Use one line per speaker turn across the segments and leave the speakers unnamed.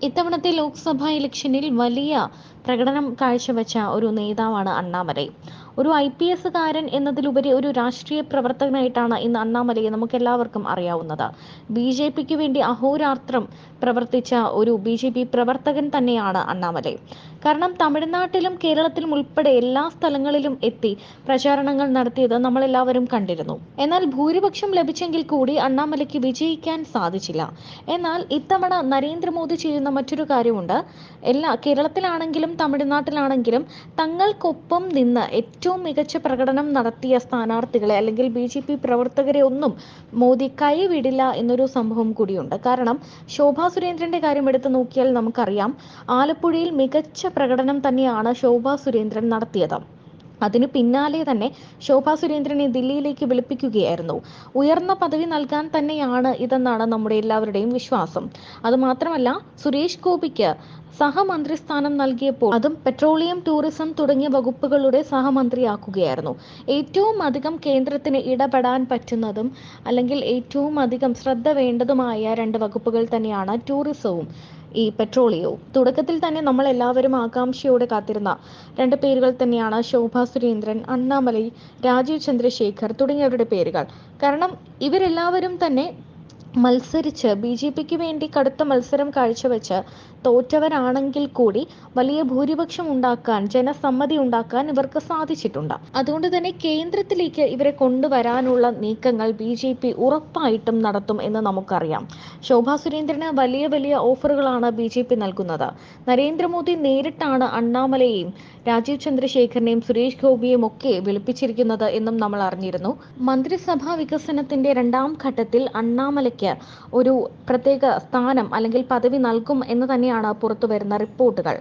ഇത്തവണത്തെ ലോക്സഭാ ഇലക്ഷനിൽ വലിയ പ്രകടനം കാഴ്ചവെച്ച ഒരു നേതാവാണ് അണ്ണാമലൈ. ഒരു IPS-കാരൻ എന്നതിലുപരി ഒരു രാഷ്ട്രീയ പ്രവർത്തകനായിട്ടാണ് ഇന്ന് അണ്ണാമലയെ നമുക്കെല്ലാവർക്കും അറിയാവുന്നത്. BJPക്ക് വേണ്ടി അഹോരാത്രം പ്രവർത്തിച്ച ഒരു BJP പ്രവർത്തകൻ തന്നെയാണ് അണ്ണാമലൈ. കാരണം തമിഴ്നാട്ടിലും കേരളത്തിലും ഉൾപ്പെടെ എല്ലാ സ്ഥലങ്ങളിലും എത്തി പ്രചാരണങ്ങൾ നടത്തിയത് നമ്മളെല്ലാവരും കണ്ടിരുന്നു. എന്നാൽ ഭൂരിപക്ഷം ലഭിച്ചെങ്കിൽ കൂടി അണ്ണാമലയ്ക്ക് വിജയിക്കാൻ സാധിച്ചില്ല. എന്നാൽ ഇത്തവണ നരേന്ദ്രമോദി ചെയ്യുന്ന മറ്റൊരു കാര്യമുണ്ട്. കേരളത്തിലാണെങ്കിലും തമിഴ്നാട്ടിലാണെങ്കിലും തങ്ങൾക്കൊപ്പം നിന്ന് ഏറ്റവും മികച്ച പ്രകടനം നടത്തിയ സ്ഥാനാർത്ഥികളെ അല്ലെങ്കിൽ BJP പ്രവർത്തകരെ ഒന്നും മോദി കൈവിടില്ല എന്നൊരു സംഭവം കൂടിയുണ്ട്. കാരണം ശോഭാ സുരേന്ദ്രന്റെ കാര്യം എടുത്തു നോക്കിയാൽ നമുക്കറിയാം, ആലപ്പുഴയിൽ മികച്ച പ്രകടനം തന്നെയാണ് ശോഭാ സുരേന്ദ്രൻ നടത്തിയത്. അതിനു പിന്നാലെ തന്നെ ശോഭാ സുരേന്ദ്രനെ ദില്ലിയിലേക്ക് വിളിപ്പിക്കുകയായിരുന്നു. ഉയർന്ന പദവി നൽകാൻ തന്നെയാണ് ഇതെന്നാണ് നമ്മുടെ എല്ലാവരുടെയും വിശ്വാസം. അതുമാത്രമല്ല, സുരേഷ് ഗോപിക്ക് സഹമന്ത്രി സ്ഥാനം നൽകിയപ്പോൾ അതും പെട്രോളിയം, ടൂറിസം തുടങ്ങിയ വകുപ്പുകളുടെ സഹമന്ത്രിയാക്കുകയായിരുന്നു. ഏറ്റവും അധികം കേന്ദ്രത്തിന് ഇടപെടാൻ പറ്റുന്നതും അല്ലെങ്കിൽ ഏറ്റവും അധികം ശ്രദ്ധ വേണ്ടതുമായ രണ്ട് വകുപ്പുകൾ തന്നെയാണ് ടൂറിസവും പെട്രോളിയവും. തുടക്കത്തിൽ തന്നെ നമ്മൾ എല്ലാവരും ആകാംക്ഷയോടെ കാത്തിരുന്ന രണ്ട് പേരുകൾ തന്നെയാണ് ശോഭാ സുരേന്ദ്രൻ, അണ്ണാമലൈ, രാജീവ് ചന്ദ്രശേഖർ തുടങ്ങിയവരുടെ പേരുകൾ. കാരണം ഇവരെല്ലാവരും തന്നെ മത്സരിച്ച് BJPക്ക് വേണ്ടി കടുത്ത മത്സരം കാഴ്ചവെച്ച് തോറ്റവരാണെങ്കിൽ കൂടി വലിയ ഭൂരിപക്ഷം ഉണ്ടാക്കാൻ, ജനസമ്മതി ഉണ്ടാക്കാൻ ഇവർക്ക് സാധിച്ചിട്ടുണ്ട്. അതുകൊണ്ട് തന്നെ കേന്ദ്രത്തിലേക്ക് ഇവരെ കൊണ്ടുവരാനുള്ള നീക്കങ്ങൾ BJP ഉറപ്പായിട്ടും നടത്തും എന്ന് നമുക്കറിയാം. ശോഭാ സുരേന്ദ്രന് വലിയ വലിയ ഓഫറുകളാണ് BJP നൽകുന്നത്. നരേന്ദ്രമോദി നേരിട്ടാണ് അണ്ണാമലയെയും രാജീവ് ചന്ദ്രശേഖറിനെയും സുരേഷ് ഗോപിയെയും ഒക്കെ വിളിപ്പിച്ചിരിക്കുന്നത് എന്നും നമ്മൾ അറിഞ്ഞിരുന്നു. മന്ത്രിസഭാ വികസനത്തിന്റെ രണ്ടാം ഘട്ടത്തിൽ അണ്ണാമലയ്ക്ക് ഒരു പ്രത്യേക സ്ഥാനം അല്ലെങ്കിൽ പദവി നൽകും എന്ന് തന്നെയാണ് പുറത്തു വരുന്ന റിപ്പോർട്ടുകൾ.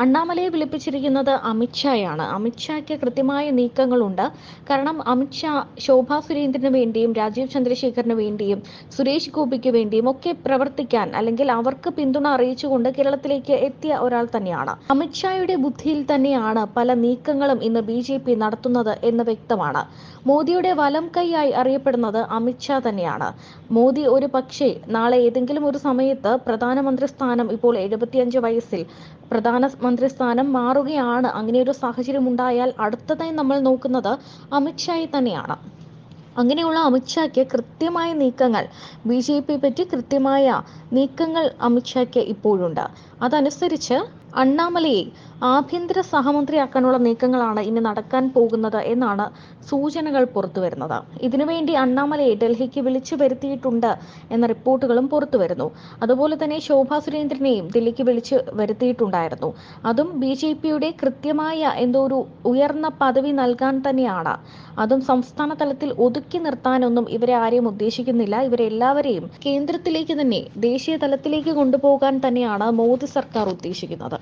അണ്ണാമലയെ വിളിപ്പിച്ചിരിക്കുന്നത് അമിത്ഷായാണ്. അമിത്ഷായ്ക്ക് കൃത്യമായ നീക്കങ്ങളുണ്ട്. കാരണം അമിത്ഷാ ശോഭാ സുരേന്ദ്രന് വേണ്ടിയും രാജീവ് ചന്ദ്രശേഖറിന് വേണ്ടിയും സുരേഷ് ഗോപിക്ക് വേണ്ടിയും ഒക്കെ പ്രവർത്തിക്കാൻ അല്ലെങ്കിൽ അവർക്ക് പിന്തുണ അറിയിച്ചുകൊണ്ട് കേരളത്തിലേക്ക് എത്തിയ ഒരാൾ തന്നെയാണ്. അമിത്ഷായുടെ ബുദ്ധിയിൽ തന്നെയാണ് പല നീക്കങ്ങളും ഇന്ന് BJP നടത്തുന്നത് എന്ന് വ്യക്തമാണ്. മോദിയുടെ വലം കൈയായി അറിയപ്പെടുന്നത് അമിത്ഷാ തന്നെയാണ്. മോദി ഒരു പക്ഷേ നാളെ ഏതെങ്കിലും ഒരു സമയത്ത് പ്രധാനമന്ത്രി സ്ഥാനം, ഇപ്പോൾ 75 വയസ്സിൽ പ്രധാനമന്ത്രി സ്ഥാനം മാറുകയാണ്. അങ്ങനെ ഒരു സാഹചര്യം ഉണ്ടായാൽ അടുത്തതായി നമ്മൾ നോക്കുന്നത് അമിത്ഷായെ തന്നെയാണ്. അങ്ങനെയുള്ള അമിത്ഷായ്ക്ക് കൃത്യമായ നീക്കങ്ങൾ, BJP പറ്റി കൃത്യമായ നീക്കങ്ങൾ അമിത്ഷായ്ക്ക് ഇപ്പോഴുണ്ട്. അതനുസരിച്ച് അണ്ണാമലയെ ആഭ്യന്തര സഹമന്ത്രിയാക്കാനുള്ള നീക്കങ്ങളാണ് ഇനി നടക്കാൻ പോകുന്നത് എന്നാണ് സൂചനകൾ പുറത്തു വരുന്നത്. ഇതിനുവേണ്ടി അണ്ണാമലയെ ഡൽഹിക്ക് വിളിച്ചു വരുത്തിയിട്ടുണ്ട് എന്ന റിപ്പോർട്ടുകളും പുറത്തു വരുന്നു. അതുപോലെ തന്നെ ശോഭാ സുരേന്ദ്രനെയും ദില്ലിക്ക് വിളിച്ചു വരുത്തിയിട്ടുണ്ടായിരുന്നു. അതും BJPയുടെ കൃത്യമായ എന്തോ ഒരു ഉയർന്ന പദവി നൽകാൻ തന്നെയാണ്. അതും സംസ്ഥാന തലത്തിൽ ഒതുക്കി നിർത്താനൊന്നും ഇവരെ ആരെയും ഉദ്ദേശിക്കുന്നില്ല. ഇവരെല്ലാവരെയും കേന്ദ്രത്തിലേക്ക് തന്നെ, ദേശീയ തലത്തിലേക്ക് കൊണ്ടുപോകാൻ തന്നെയാണ് മോദി സർക്കാർ ഉദ്ദേശിക്കുന്നത്.